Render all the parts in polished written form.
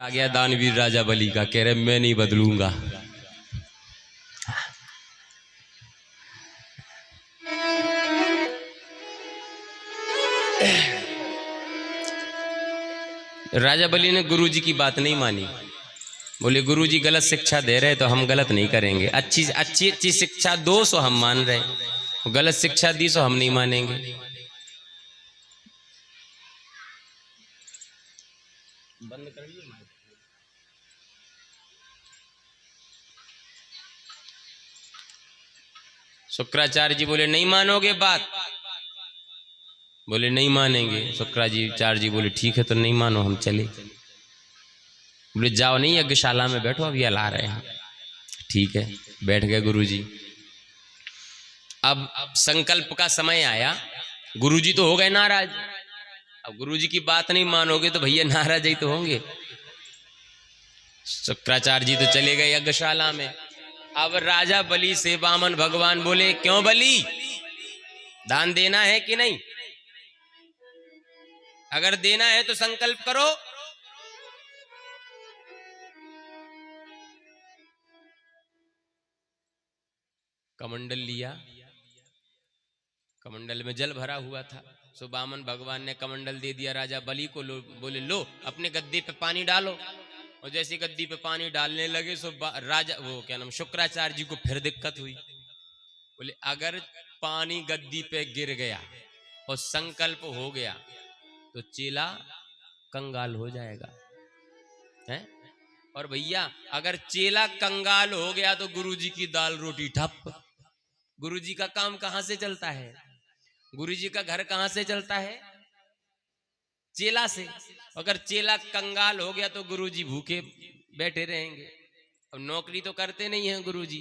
आ गया दानवीर राजा बलि का, कह रहे मैं नहीं बदलूंगा। राजा बलि ने गुरुजी की बात नहीं मानी। बोले गुरुजी गलत शिक्षा दे रहे तो हम गलत नहीं करेंगे, अच्छी अच्छी अच्छी शिक्षा दो सो हम मान रहे, गलत शिक्षा दी सो हम नहीं मानेंगे। बंद कर दिए। शुक्राचार्य जी बोले नहीं मानोगे बात? बोले नहीं मानेंगे। शुक्राचार्य जी बोले ठीक है तो नहीं मानो, हम चले। बोले जाओ नहीं, यज्ञशाला में बैठो, अभी हला रहे हैं। ठीक है, बैठ गए गुरुजी। अब संकल्प का समय आया, गुरुजी तो हो गए नाराज। अब गुरुजी की बात नहीं मानोगे तो भैया नाराज ही तो होंगे। शुक्राचार्य जी तो चले गए यज्ञशाला में। अब राजा बलि से वामन भगवान बोले क्यों बलि, दान देना है कि नहीं? अगर देना है तो संकल्प करो। कमंडल लिया, कमंडल में जल भरा हुआ था। सो वामन भगवान ने कमंडल दे दिया राजा बलि को। बोले लो अपने गद्दे पे पानी डालो। और जैसे गद्दी पे पानी डालने लगे सो राजा वो क्या नाम शुक्राचार्य जी को फिर दिक्कत हुई। बोले अगर पानी गद्दी पे गिर गया और संकल्प हो गया तो चेला कंगाल हो जाएगा है? और भैया अगर चेला कंगाल हो गया तो गुरुजी की दाल रोटी ठप। गुरुजी का काम कहां से चलता है? गुरुजी का घर कहां से चलता है? चेला से। अगर चेला कंगाल हो गया तो गुरुजी भूखे बैठे रहेंगे। अब नौकरी तो करते नहीं है गुरुजी,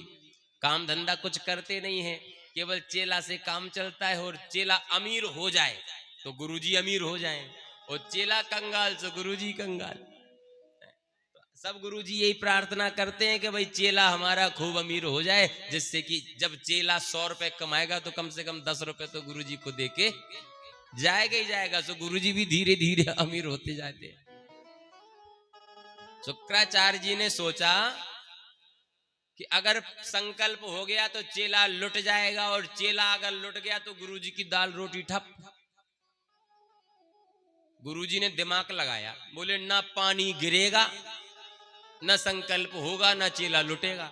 काम धंधा कुछ करते नहीं है, केवल चेला से काम चलता है। और चेला अमीर हो जाए तो गुरुजी अमीर हो जाए, और चेला कंगाल तो गुरुजी कंगाल। सब गुरुजी यही प्रार्थना करते हैं कि भाई चेला हमारा खूब अमीर हो जाए, जिससे कि जब चेला 100 रुपए कमाएगा तो कम से कम 10 रुपए तो गुरुजी को देके जाएगा ही जाएगा। तो गुरुजी भी धीरे धीरे अमीर होते जाते हैं। शुक्राचार्य जी ने सोचा कि अगर संकल्प हो गया तो चेला लुट जाएगा, और चेला अगर लुट गया तो गुरुजी की दाल रोटी ठप। गुरुजी ने दिमाग लगाया, बोले ना पानी गिरेगा, न संकल्प होगा, न चेला लुटेगा।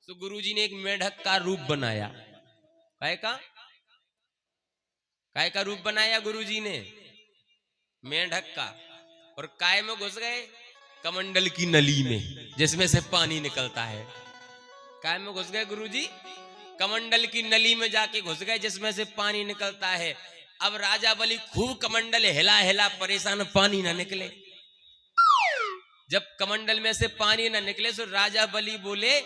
तो गुरुजी ने एक मेढक का रूप बनाया। काय का रूप बनाया गुरुजी ने? मेढक का। और काय में घुस गए? कमंडल की नली में, जिसमें से पानी निकलता है। काय में घुस गए गुरुजी? कमंडल की नली में जाके घुस गए, जिसमें से पानी निकलता है। अब राजा बलि खूब कमंडल हिला हिला परेशान, पानी ना निकले। जब कमंडल में से पानी न निकले तो राजा बलि बोले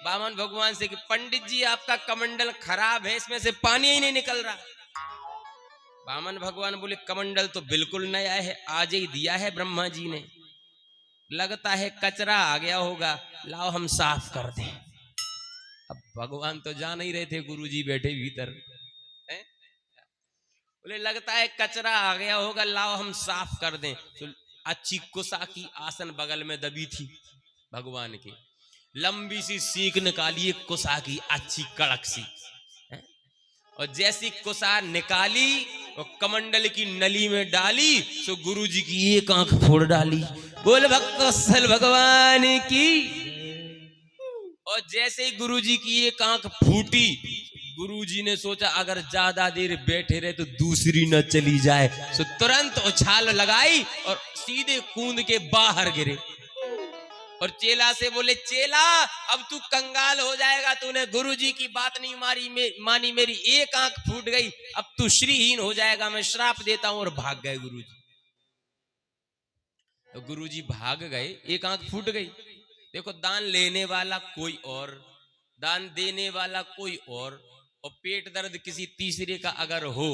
वामन भगवान से कि पंडित जी आपका कमंडल खराब है, इसमें से पानी ही नहीं निकल रहा। वामन भगवान बोले कमंडल तो बिल्कुल नया है, आज ही दिया है ब्रह्मा जी ने, लगता है कचरा आ गया होगा, लाओ हम साफ कर दें। अब भगवान तो जान ही रहे थे गुरुजी बैठे भीतर है? बोले लगता है कचरा आ गया होगा, लाओ हम साफ कर दें। तो अच्छी कुसा की आसन बगल में दबी थी भगवान के, लंबी सी सीख निकाली कुसा की, अच्छी कड़क सी है? और जैसी कुसा निकाली और कमंडल की नली में डाली तो गुरुजी की एक आंख फोड़ डाली। बोल भक्तवत्सल भगवान की। और जैसे ही गुरुजी की एक आंख फूटी, गुरुजी ने सोचा अगर ज्यादा देर बैठे रहे तो दूसरी न चली जाए, तो तुरंत उछाल लगाई और सीधे कूद के बाहर गिरे। और चेला से बोले चेला अब तू कंगाल हो जाएगा, तूने गुरुजी की बात नहीं मानी, मेरी एक आंख फूट गई, अब तू श्रीहीन हो जाएगा, मैं श्राप देता हूं। और भाग गए गुरुजी। तो गुरुजी भाग गए, एक आंख फूट गई। देखो दान लेने वाला कोई और, दान देने वाला कोई और पेट दर्द किसी तीसरे का अगर हो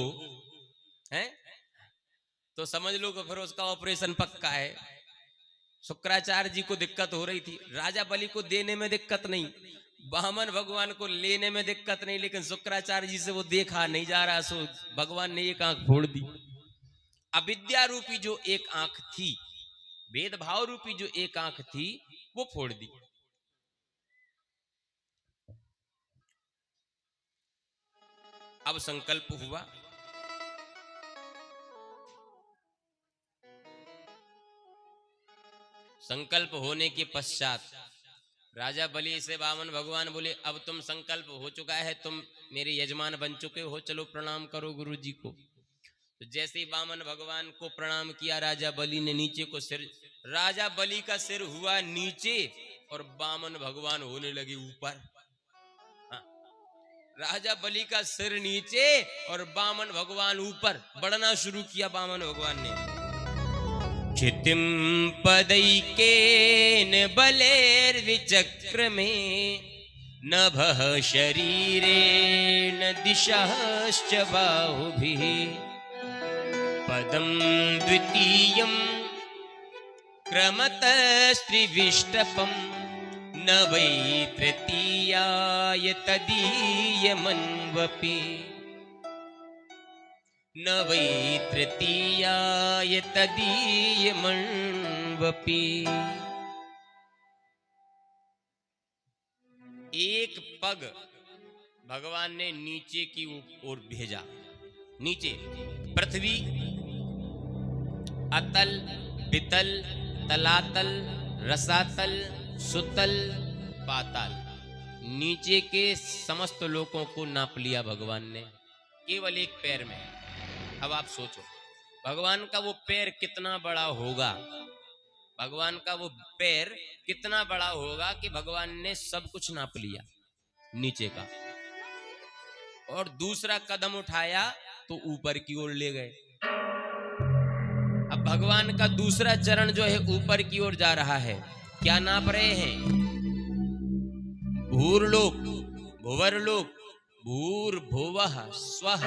है तो समझ लो कि फिर उसका ऑपरेशन पक्का है। शुक्राचार्य जी को दिक्कत हो रही थी, राजा बलि को देने में दिक्कत नहीं, वामन भगवान को लेने में दिक्कत नहीं, लेकिन शुक्राचार्य जी से वो देखा नहीं जा रहा, सो भगवान ने एक आंख फोड़ दी। अविद्या रूपी जो एक आंख थी, भेदभाव रूपी जो एक आंख थी वो फोड़ दी। अब संकल्प हुआ, संकल्प होने के पश्चात राजा बलि से वामन भगवान बोले, अब तुम संकल्प हो चुका है, तुम मेरे यजमान बन चुके हो, चलो प्रणाम करो गुरु जी को। तो जैसे ही वामन भगवान को प्रणाम किया राजा बलि ने, नीचे को सिर, राजा बलि का सिर हुआ नीचे और वामन भगवान होने लगे ऊपर। हाँ, राजा बलि का सिर नीचे और वामन भगवान ऊपर बढ़ना शुरू किया। वामन भगवान ने क्षितिम पदैकेन बलेर्विचक्र में नभः शरीरेण दिशश्च बाहुभिः पदं द्वितीयं क्रमतस्त्रिविष्टपं न वै तृतीयाय तदीयमन्वपि न वै तृतीयाय तदीयमन्वपि। एक पग भगवान ने नीचे की ओर भेजा। नीचे पृथ्वी, अतल, पितल, तलातल, रसातल, सुतल, पाताल, नीचे के समस्त लोकों को नाप लिया भगवान ने केवल एक पैर में। अब आप सोचो भगवान का वो पैर कितना बड़ा होगा, भगवान का वो पैर कितना बड़ा होगा कि भगवान ने सब कुछ नाप लिया नीचे का, और दूसरा कदम उठाया तो ऊपर की ओर ले गए। अब भगवान का दूसरा चरण जो है ऊपर की ओर जा रहा है, क्या नाप रहे हैं? भूर्लोक, भुवरलोक, भूर्भुवः स्वः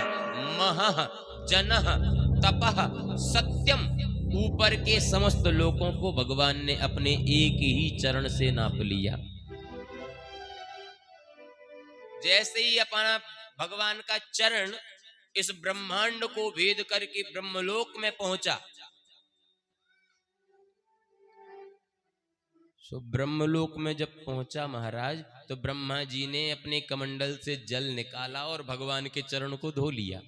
महः जनः तपः सत्यम, ऊपर के समस्त लोकों को भगवान ने अपने एक ही चरण से नाप लिया। जैसे ही अपना भगवान का चरण इस ब्रह्मांड को भेद करके ब्रह्मलोक में पहुंचा, सो ब्रह्मलोक में जब पहुंचा महाराज, तो ब्रह्मा जी ने अपने कमंडल से जल निकाला और भगवान के चरण को धो लिया।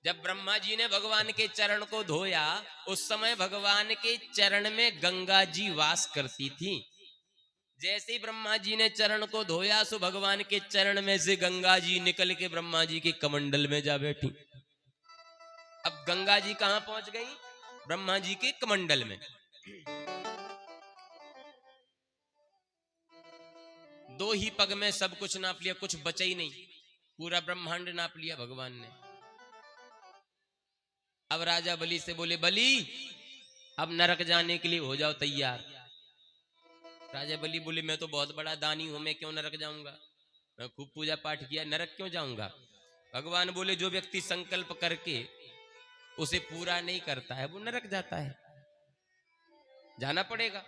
जब ब्रह्मा जी ने भगवान के चरण को धोया, उस समय भगवान के चरण में गंगा जी वास करती थी। जैसे ही ब्रह्मा जी ने चरण को धोया, सो भगवान के चरण में से गंगा जी निकल के ब्रह्मा जी के कमंडल में जा बैठी। अब गंगा जी कहां पहुंच गई? ब्रह्मा जी के कमंडल में। दो ही पग में सब कुछ नाप लिया, कुछ बचा ही नहीं, पूरा ब्रह्मांड नाप लिया भगवान ने। अब राजा बलि से बोले, बलि अब नरक जाने के लिए हो जाओ तैयार। राजा बलि बोले, मैं तो बहुत बड़ा दानी हूं, मैं क्यों नरक जाऊंगा, मैं खूब पूजा पाठ किया, नरक क्यों जाऊंगा। भगवान बोले, जो व्यक्ति संकल्प करके उसे पूरा नहीं करता है वो नरक जाता है, जाना पड़ेगा।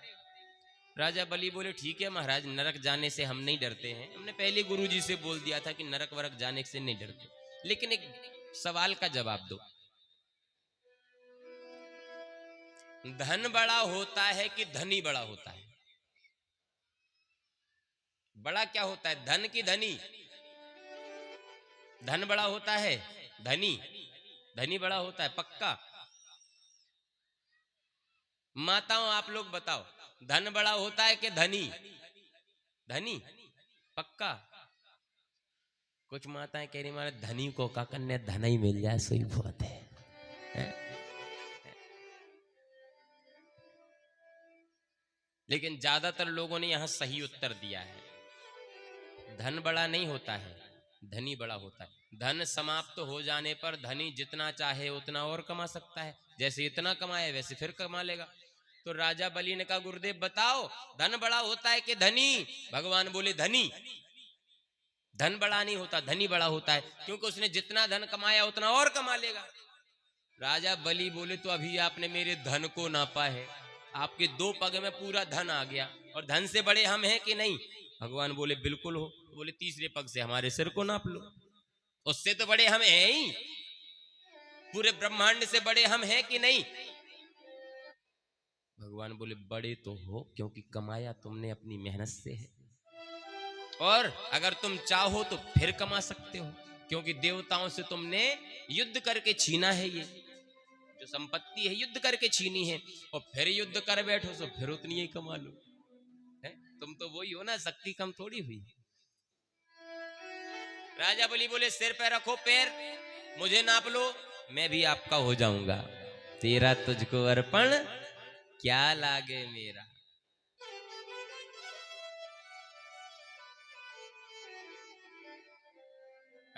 राजा बलि बोले, ठीक है महाराज, नरक जाने से हम नहीं डरते हैं, हमने पहले गुरुजी से बोल दिया था कि नरक वरक जाने से नहीं डरते, लेकिन एक सवाल का जवाब दो, धन बड़ा होता है कि धनी बड़ा होता है? बड़ा क्या होता है, धन की धनी? धन बड़ा होता है, धनी? धनी बड़ा होता है पक्का? माताओं आप लोग बताओ, धन बड़ा होता है कि धनी? धनी पक्का? कुछ माताएं कह रही महाराज धनी को का कन्या धन ही मिल जाए सही बहुत है। लेकिन ज्यादातर लोगों ने यहां सही उत्तर दिया है, धन बड़ा नहीं होता है, धनी बड़ा होता है। धन समाप्त हो जाने पर धनी जितना चाहे उतना और कमा सकता है, जैसे इतना कमाए वैसे फिर कमा लेगा। तो राजा बलि ने कहा, गुरुदेव बताओ धन बड़ा होता है कि धनी? भगवान बोले, धनी। धन बड़ा नहीं होता, धनी बड़ा होता है, क्योंकि उसने जितना धन कमाया उतना और कमा लेगा। राजा बलि बोले, तो अभी आपने मेरे धन को नापा है, आपके दो पग में पूरा धन आ गया, और धन से बड़े हम हैं कि नहीं? भगवान बोले, बिल्कुल हो। बोले, तीसरे पग से हमारे सिर को नाप लो, उससे तो बड़े हम हैं ही, पूरे ब्रह्मांड से बड़े हम हैं कि नहीं? भगवान बोले बड़े तो हो, क्योंकि कमाया तुमने अपनी मेहनत से है, और अगर तुम चाहो तो फिर कमा सकते हो, क्योंकि देवताओं से तुमने युद्ध करके छीना है, ये जो संपत्ति है युद्ध करके छीनी है, और फिर युद्ध कर बैठो तो फिर उतनी ही कमा लो। है? तुम तो वही हो ना, शक्ति कम थोड़ी हुई। राजा बलि बोले सिर पे रखो पैर, मुझे नाप लो, मैं भी आपका हो जाऊंगा, तेरा तुझको अर्पण क्या लागे मेरा।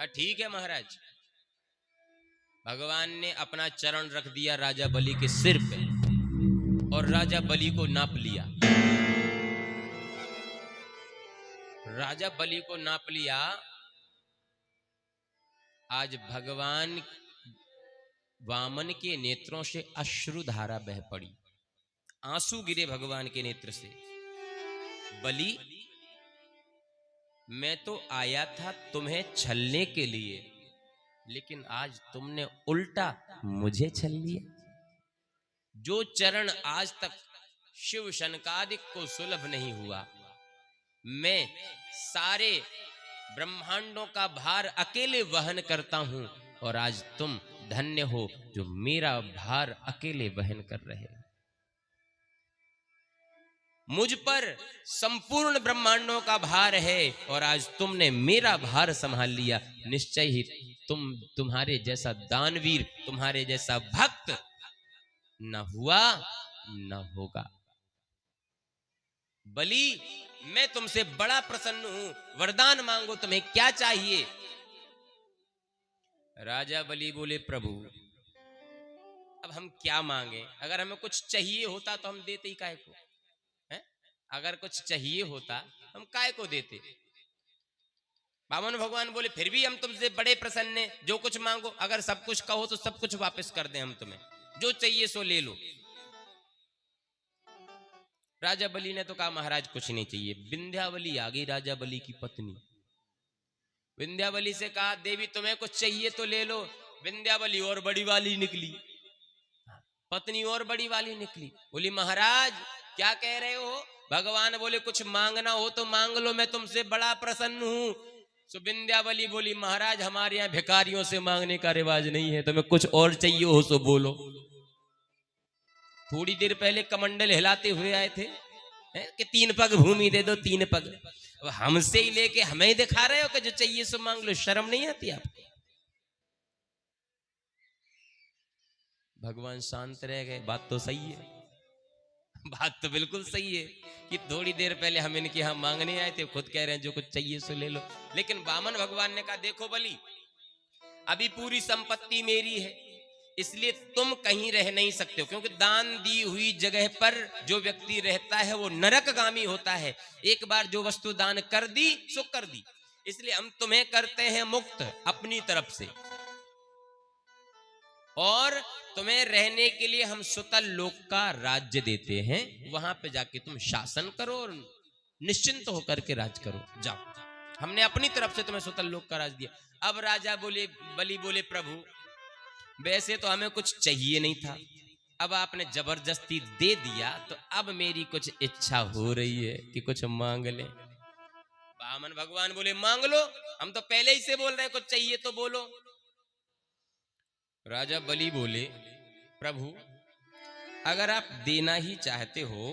ठीक है महाराज। भगवान ने अपना चरण रख दिया राजा बलि के सिर पे, और राजा बलि को नाप लिया। राजा बलि को नाप लिया। आज भगवान वामन के नेत्रों से अश्रुधारा बह पड़ी, आंसू गिरे भगवान के नेत्र से। बलि, मैं तो आया था तुम्हें छलने के लिए, लेकिन आज तुमने उल्टा मुझे छल लिया। जो चरण आज तक शिव शनकादिक को सुलभ नहीं हुआ, मैं सारे ब्रह्मांडों का भार अकेले वहन करता हूं, और आज तुम धन्य हो जो मेरा भार अकेले वहन कर रहे हो। मुझ पर संपूर्ण ब्रह्मांडों का भार है, और आज तुमने मेरा भार संभाल लिया। निश्चय ही तुम्हारे जैसा दानवीर, तुम्हारे जैसा भक्त न हुआ न होगा। बलि, मैं तुमसे बड़ा प्रसन्न हूं, वरदान मांगो, तुम्हें क्या चाहिए। राजा बलि बोले प्रभु, अब हम क्या मांगे, अगर हमें कुछ चाहिए होता तो हम देते ही काहे को, है? अगर कुछ चाहिए होता हम काहे को देते। वामन भगवान बोले फिर भी हम तुमसे बड़े प्रसन्न हैं, जो कुछ मांगो, अगर सब कुछ कहो तो सब कुछ वापस कर दें हम तुम्हें, जो चाहिए सो ले लो। राजा बलि ने तो कहा महाराज कुछ नहीं चाहिए। विंध्यावली आ गई, राजा बलि की पत्नी। विंध्यावली से कहा देवी तुम्हें कुछ चाहिए तो ले लो। विंध्यावली और बड़ी वाली निकली, पत्नी और बड़ी वाली निकली, बोली महाराज क्या कह रहे हो। भगवान बोले कुछ मांगना हो तो मांग लो, मैं तुमसे बड़ा प्रसन्न हूं। सो विंध्यावली बोली महाराज हमारे यहाँ भिखारियों से मांगने का रिवाज नहीं है, तुम्हें कुछ और चाहिए हो सो बोलो। थोड़ी देर पहले कमंडल हिलाते हुए आए थे कि 3 पग भूमि दे दो, 3 पग। अब हमसे ही लेके हमें ही दिखा रहे हो कि जो चाहिए सो मांग लो, शर्म नहीं आती आपको। भगवान शांत रह गए। बात तो सही है, बात तो बिल्कुल सही है कि थोड़ी देर पहले हम इनके यहां मांगने आए थे, खुद कह रहे हैं जो कुछ चाहिए सो ले लो। लेकिन वामन भगवान ने कहा देखो बलि, अभी पूरी संपत्ति मेरी है, इसलिए तुम कहीं रह नहीं सकते हो, क्योंकि दान दी हुई जगह पर जो व्यक्ति रहता है वो नरकगामी होता है। एक बार जो वस्तु दान कर दी सो कर दी, इसलिए हम तुम्हें करते हैं मुक्त अपनी तरफ से, और तुम्हें रहने के लिए हम सुतल लोक का राज्य देते हैं, वहां पे जाके तुम शासन करो और निश्चिंत होकर के राज करो, जाओ, हमने अपनी तरफ से तुम्हें सुतल लोक का राज दिया। अब राजा बोले, बलि बोले प्रभु वैसे तो हमें कुछ चाहिए नहीं था, अब आपने जबरदस्ती दे दिया, तो अब मेरी कुछ इच्छा हो रही है कि कुछ मांग ले। वामन भगवान बोले मांग लो, हम तो पहले ही से बोल रहे हैं कुछ चाहिए तो बोलो। राजा बलि बोले प्रभु अगर आप देना ही चाहते हो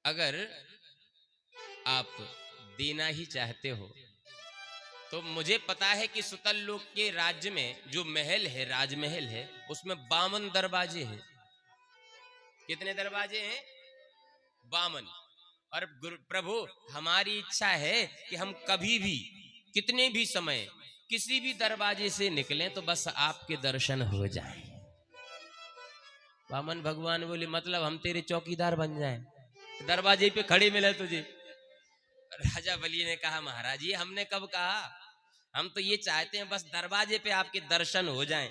अगर आप देना ही चाहते हो तो मुझे पता है कि सुतल लोक के राज्य में जो महल है, राजमहल है, उसमें 52 दरवाजे हैं। कितने दरवाजे हैं? 52। और प्रभु हमारी इच्छा है कि हम कभी भी कितने भी समय किसी भी दरवाजे से निकलें तो बस आपके दर्शन हो जाएं। वामन भगवान बोले मतलब हम तेरे चौकीदार बन जाएं, दरवाजे पे खड़े मिले तुझे। राजा बलि ने कहा महाराज ये हमने कब कहा, हम तो ये चाहते हैं बस दरवाजे पे आपके दर्शन हो जाएं।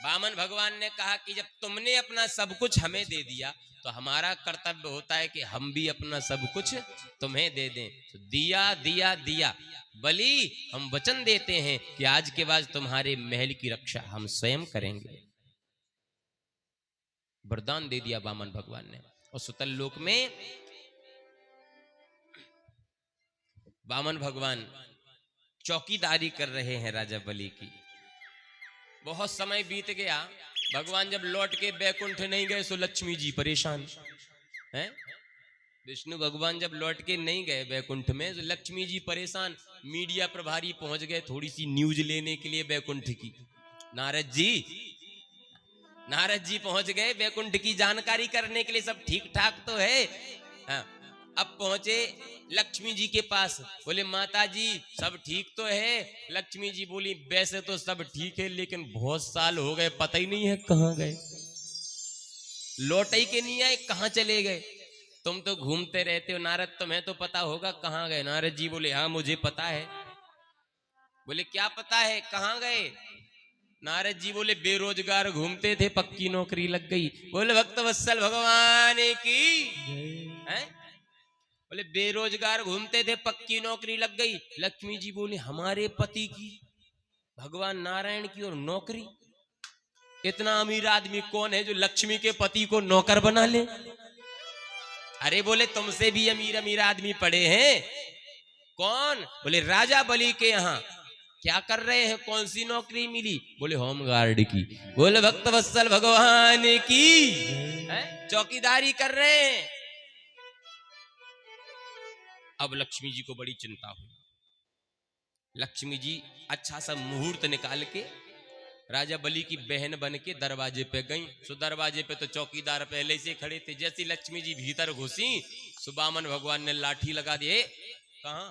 वामन भगवान ने कहा कि जब तुमने अपना सब कुछ हमें दे दिया तो हमारा कर्तव्य होता है कि हम भी अपना सब कुछ तुम्हें दे दें। तो दिया दिया दिया बलि, हम वचन देते हैं कि आज के बाद तुम्हारे महल की रक्षा हम स्वयं करेंगे। वरदान दे दिया वामन भगवान ने। और सुतल लोक में वामन भगवान चौकीदारी कर रहे हैं राजा बलि की। बहुत समय बीत गया, भगवान जब लौट के बैकुंठ नहीं गए तो लक्ष्मी जी परेशान हैं। विष्णु भगवान जब लौट के नहीं गए बैकुंठ में तो लक्ष्मी जी परेशान। मीडिया प्रभारी पहुंच गए थोड़ी सी न्यूज लेने के लिए बैकुंठ की। नारद जी पहुंच गए बैकुंठ की जानकारी करने के लिए, सब ठीक ठाक तो है। हाँ, अब पहुंचे लक्ष्मी जी के पास, बोले माता जी सब ठीक तो है। लक्ष्मी जी बोली वैसे तो सब ठीक है, लेकिन बहुत साल हो गए पता ही नहीं है कहां गए, लौट ही के नहीं आए, कहां चले गए। तुम तो घूमते रहते हो नारद, तुम्हें तो पता होगा कहां गए। नारद जी बोले हाँ मुझे पता है। बोले क्या पता है, कहां गए। नारद जी बोले बेरोजगार घूमते थे, पक्की नौकरी लग गई। बोले भक्त वत्सल भगवान की है। बोले बेरोजगार घूमते थे, पक्की नौकरी लग गई। लक्ष्मी जी बोली हमारे पति की, भगवान नारायण की और नौकरी। इतना अमीर आदमी कौन है जो लक्ष्मी के पति को नौकर बना ले। अरे बोले तुमसे भी अमीर अमीर आदमी पड़े हैं। कौन। बोले राजा बलि के यहाँ। क्या कर रहे हैं, कौन सी नौकरी मिली। बोले होम गार्ड की। बोले भक्त वत्सल भगवान की है? चौकीदारी कर रहे हैं। अब लक्ष्मी जी को बड़ी चिंता हुई। लक्ष्मी जी अच्छा सा मुहूर्त निकाल के राजा बलि की बहन बन के दरवाजे पे गई। सो दरवाजे पे तो चौकीदार पहले से खड़े थे। जैसी लक्ष्मी जी भीतर घुसी, सुबामन भगवान ने लाठी लगा दी। कहां,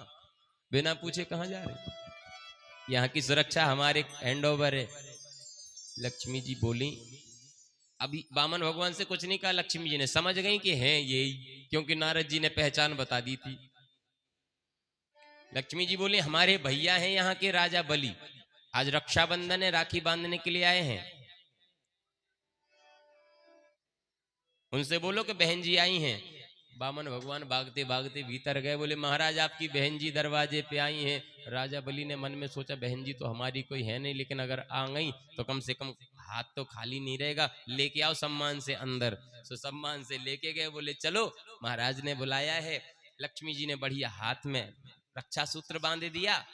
बिना पूछे कहां जा रहे, यहाँ की सुरक्षा हमारे हैंड ओवर है। लक्ष्मी जी बोली, अभी वामन भगवान से कुछ नहीं कहा। लक्ष्मी जी ने समझ गई कि हैं यही, क्योंकि नारद जी ने पहचान बता दी थी। लक्ष्मी जी बोली हमारे भैया हैं यहाँ के राजा बलि, आज रक्षाबंधन है, राखी बांधने के लिए आए हैं। उनसे बोलो कि बहन जी आई हैं। वामन भगवान भागते भागते भीतर गए। बोले महाराज आपकी बहन जी दरवाजे पे आई हैं। राजा बलि ने मन में सोचा बहन जी तो हमारी कोई है नहीं, लेकिन अगर आ गई तो कम से कम हाथ तो खाली नहीं रहेगा, लेके आओ सम्मान से अंदर। सो सम्मान से लेके गए। बोले चलो महाराज ने बुलाया है। लक्ष्मी जी ने बढ़िया हाथ में रक्षा सूत्र बांध दिया,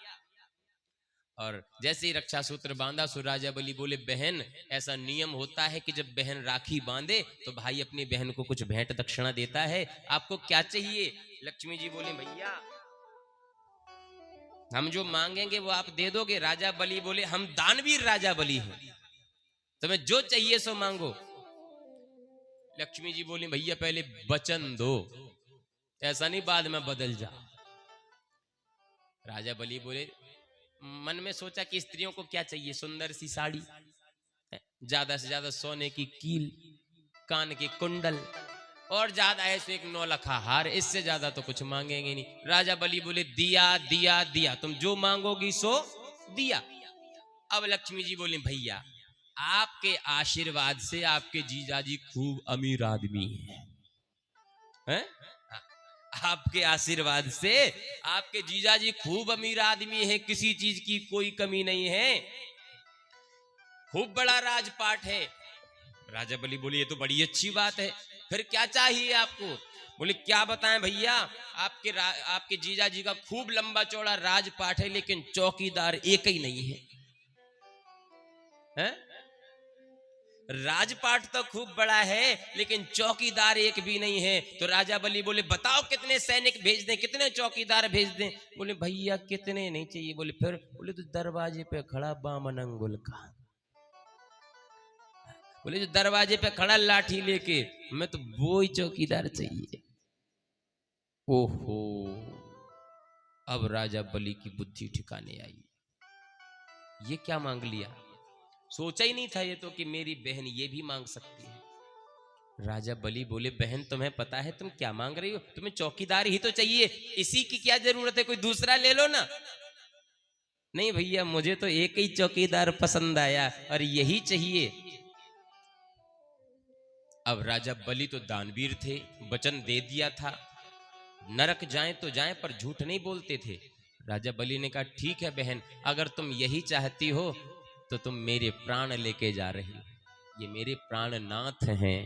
और जैसे ही रक्षा सूत्र बांधा सो राजा बलि बोले बहन ऐसा नियम होता है कि जब बहन राखी बांधे तो भाई अपनी बहन को कुछ भेंट दक्षिणा देता है, आपको क्या चाहिए। लक्ष्मी जी बोले भैया हम जो मांगेंगे वो आप दे दोगे। राजा बलि बोले हम दानवीर राजा बलि हैं, तुम्हें जो चाहिए सो मांगो। लक्ष्मी जी बोली भैया पहले वचन दो, ऐसा नहीं बाद में बदल जा। राजा बलि बोले, मन में सोचा कि स्त्रियों को क्या चाहिए, सुंदर सी साड़ी, ज्यादा से ज्यादा सोने की कील, कान के कुंडल, और ज्यादा ऐसे एक 9 लखा हार, इससे ज्यादा तो कुछ मांगेंगे नहीं। राजा बलि बोले दिया दिया दिया, तुम जो मांगोगी सो दिया। अब लक्ष्मी जी बोले भैया आपके आशीर्वाद से आपके जीजाजी खूब अमीर आदमी हैं? आपके आशीर्वाद से आपके जीजाजी खूब अमीर आदमी है, किसी चीज की कोई कमी नहीं है, खूब बड़ा राजपाट है। राजा बलि बोले ये तो बड़ी अच्छी बात है, फिर क्या चाहिए आपको। बोले क्या बताएं भैया, आपके जीजाजी का खूब लंबा चौड़ा राजपाट है, लेकिन चौकीदार एक ही नहीं है, हैं? राजपाट तो खूब बड़ा है लेकिन चौकीदार एक भी नहीं है। तो राजा बलि बोले बताओ कितने सैनिक भेज दें, कितने चौकीदार भेज दें। बोले भैया कितने नहीं चाहिए। बोले फिर। बोले तो दरवाजे पे खड़ा बामन अंगुल का, बोले जो दरवाजे पे खड़ा लाठी लेके, मैं तो वो ही चौकीदार चाहिए। ओहो, अब राजा बलि की बुद्धि ठिकाने आई। ये क्या मांग लिया, सोचा ही नहीं था ये तो कि मेरी बहन ये भी मांग सकती है। राजा बलि बोले बहन तुम्हें पता है तुम क्या मांग रही हो, तुम्हें चौकीदार ही तो चाहिए, इसी की क्या जरूरत है, कोई दूसरा ले लो ना। नहीं भैया मुझे तो एक ही चौकीदार पसंद आया और यही चाहिए। अब राजा बलि तो दानवीर थे, वचन दे दिया था, नरक जाएं तो जाएं पर झूठ नहीं बोलते थे। राजा बलि ने कहा ठीक है बहन, अगर तुम यही चाहती हो तो तुम मेरे प्राण लेके जा रही हो। ये मेरे प्राणनाथ हैं,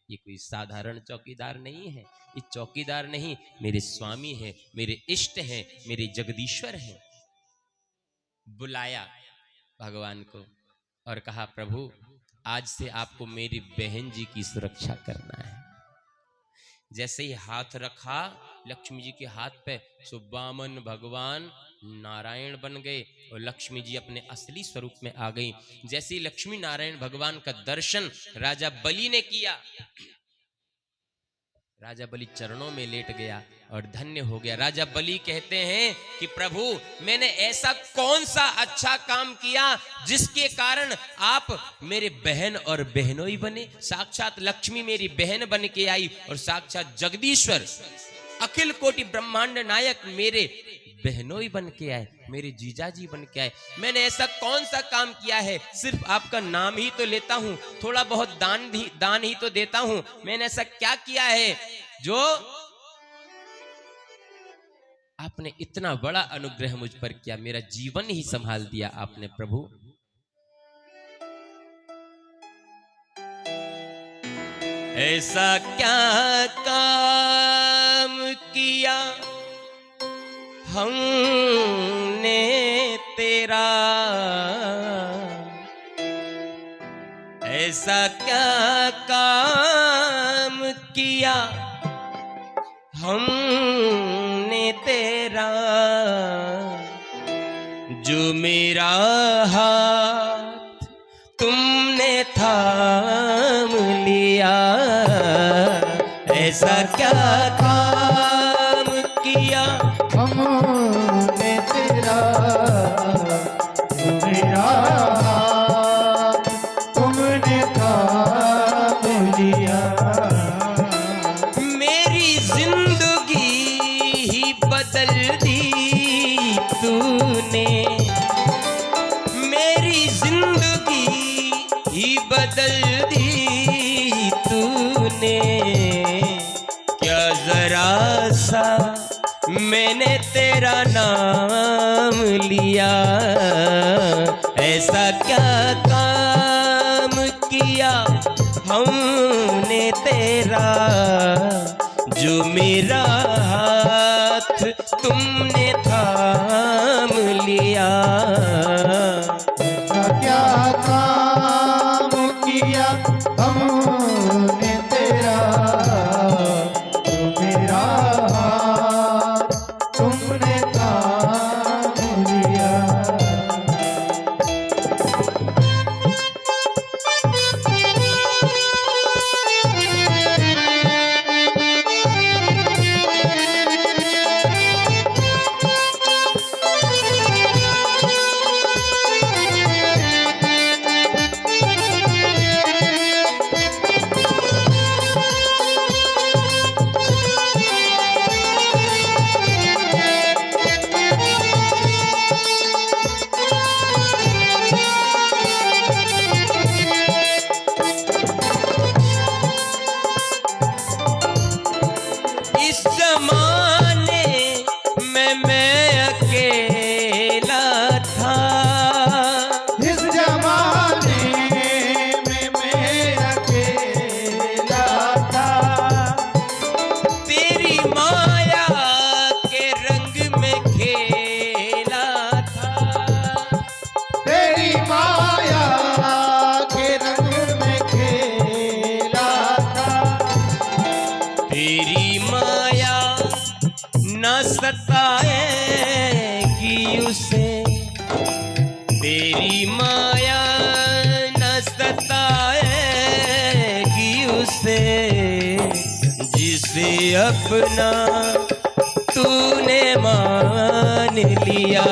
ये कोई साधारण चौकीदार नहीं है, ये चौकीदार नहीं, मेरे स्वामी हैं, मेरे इष्ट हैं, मेरे जगदीश्वर हैं। बुलाया भगवान को और कहा प्रभु आज से आपको मेरी बहन जी की सुरक्षा करना है। जैसे ही हाथ रखा लक्ष्मी जी के हाथ पे, सुब्बामन भगवान नारायण बन गए और लक्ष्मी जी अपने असली स्वरूप में आ गई। जैसे ही लक्ष्मी नारायण भगवान का दर्शन राजा बलि ने किया, राजा बलि चरणों में लेट गया और धन्य हो गया। राजा बलि कहते हैं कि प्रभु मैंने ऐसा कौन सा अच्छा काम किया जिसके कारण आप मेरे बहन और बहनोई बने। साक्षात लक्ष्मी मेरी बहन बन के आई और साक्षात जगदीश्वर अखिल कोटि ब्रह्मांड नायक मेरे बहनोई बन के आए, मेरे जीजाजी बन के आए। मैंने ऐसा कौन सा काम किया है, सिर्फ आपका नाम ही तो लेता हूं, थोड़ा बहुत दान ही तो देता हूं। मैंने ऐसा क्या किया है जो आपने इतना बड़ा अनुग्रह मुझ पर किया, मेरा जीवन ही संभाल दिया आपने प्रभु। ऐसा क्या काम किया हमने तेरा, ऐसा क्या काम किया हमने तेरा, जो मेरा हाथ तुमने थाम लिया। ऐसा क्या काम किया हमने तेरा, जो मेरा हाथ तुमने थाम लिया। मेरी जिंदगी ही बदल दी तूने, मेरी जिंदगी ही बदल दी तूने। क्या जरा सा मैंने तेरा नाम लिया, ऐसा क्या काम किया हमने तेरा, जो मेरा हाथ तुमने थाम लिया। ऐसा क्या काम किया हमने तेरा, जो मेरा हाथ तुमने थाम लिया। इस जमाने में मैं अकेला था, इस जमाने में मैं अकेला था। तेरी माया के रंग में खेला था, तेरी माया के रंग में खेला था। तेरी माया न सताएगी उसे, तेरी माया न सताएगी उसे, जिसे अपना तूने मान लिया।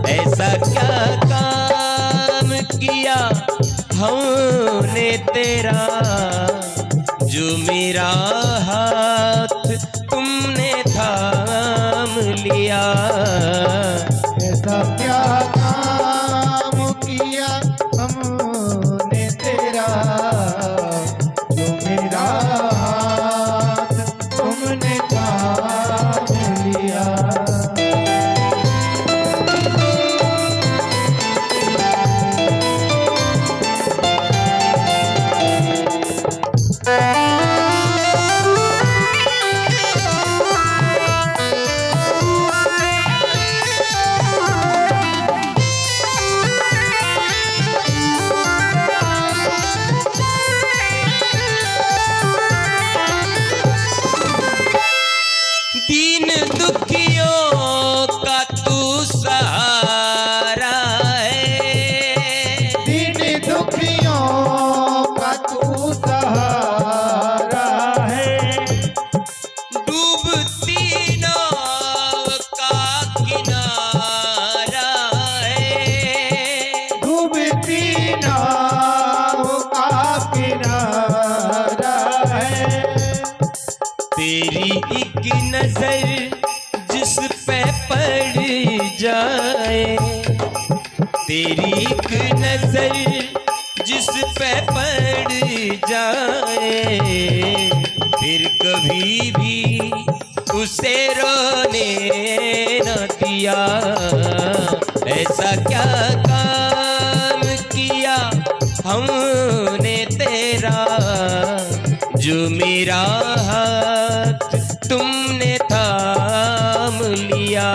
ऐसा क्या काम किया हमने तेरा, जो मेरा हाथ तुमने थाम लिया। ऐसा क्या काम किया हमने तेरा, एक नजर जिस पे पड़ जाए फिर कभी भी उसे रोने न दिया। ऐसा क्या काम किया हमने तेरा जो मेरा हाथ तुमने थाम लिया।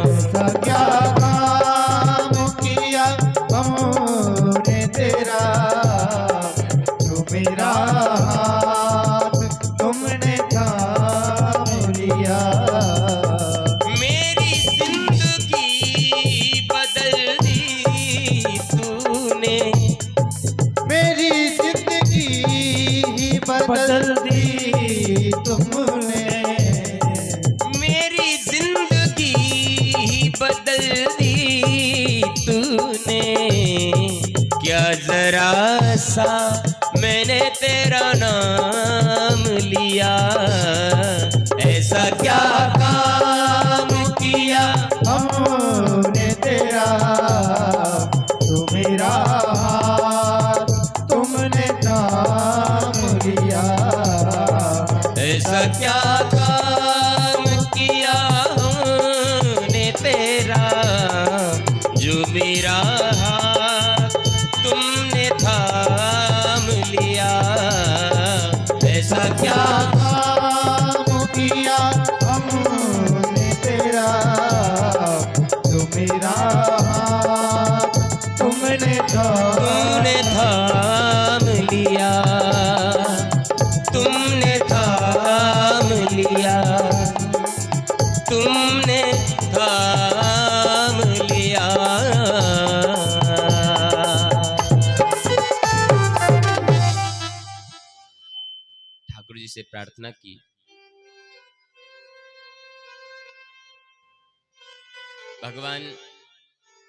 ऐसा क्या काम किया हमने तेरा जो मेरा हाथ तुमने थाम लिया। मेरी जिंदगी बदल दी तूने, मेरी जिंदगी बदल दी तुमने। मेरी जिंदगी बदल दी तूने। क्या जरा सा मैंने तेरा नाम लिया। ऐसा क्या काम किया हमने तेरा जो मेरा हाथ तुमने थाम लिया। ऐसा क्या काम किया हमने तेरा जो मेरा हाथ तुमने थाम लिया। ऐसा क्या काम किया हमने तेरा जो मेरा हाथ तुमने तुमने थाम लिया, तुमने थाम लिया, तुमने थाम लिया। ठाकुर जी से प्रार्थना की, भगवान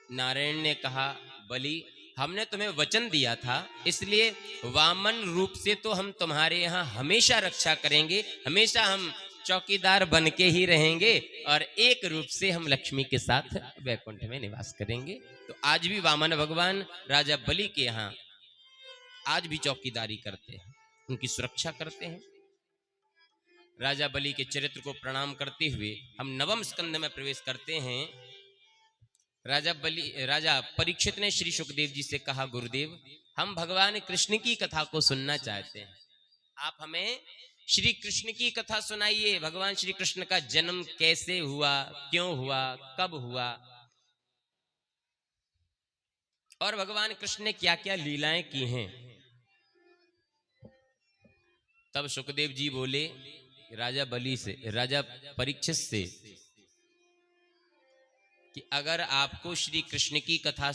नारायण ने कहा, बलि हमने तुम्हें वचन दिया था, इसलिए वामन रूप से तो हम तुम्हारे यहाँ हमेशा रक्षा करेंगे, हमेशा हम चौकीदार बन के ही रहेंगे और एक रूप से हम लक्ष्मी के साथ वैकुंठ में निवास करेंगे। तो आज भी वामन भगवान राजा बलि के यहाँ आज भी चौकीदारी करते हैं, उनकी सुरक्षा करते हैं। राजा बलि के चरित्र को प्रणाम करते हुए हम नवम स्कंद में प्रवेश करते हैं। राजा परीक्षित ने श्री सुखदेव जी से कहा, गुरुदेव हम भगवान कृष्ण की कथा को सुनना चाहते हैं, आप हमें श्री कृष्ण की कथा सुनाइए। भगवान श्री कृष्ण का जन्म कैसे हुआ, क्यों हुआ, कब हुआ और भगवान कृष्ण ने क्या क्या लीलाएं की हैं। तब सुखदेव जी बोले राजा परीक्षित से कि अगर आपको श्री कृष्ण की कथा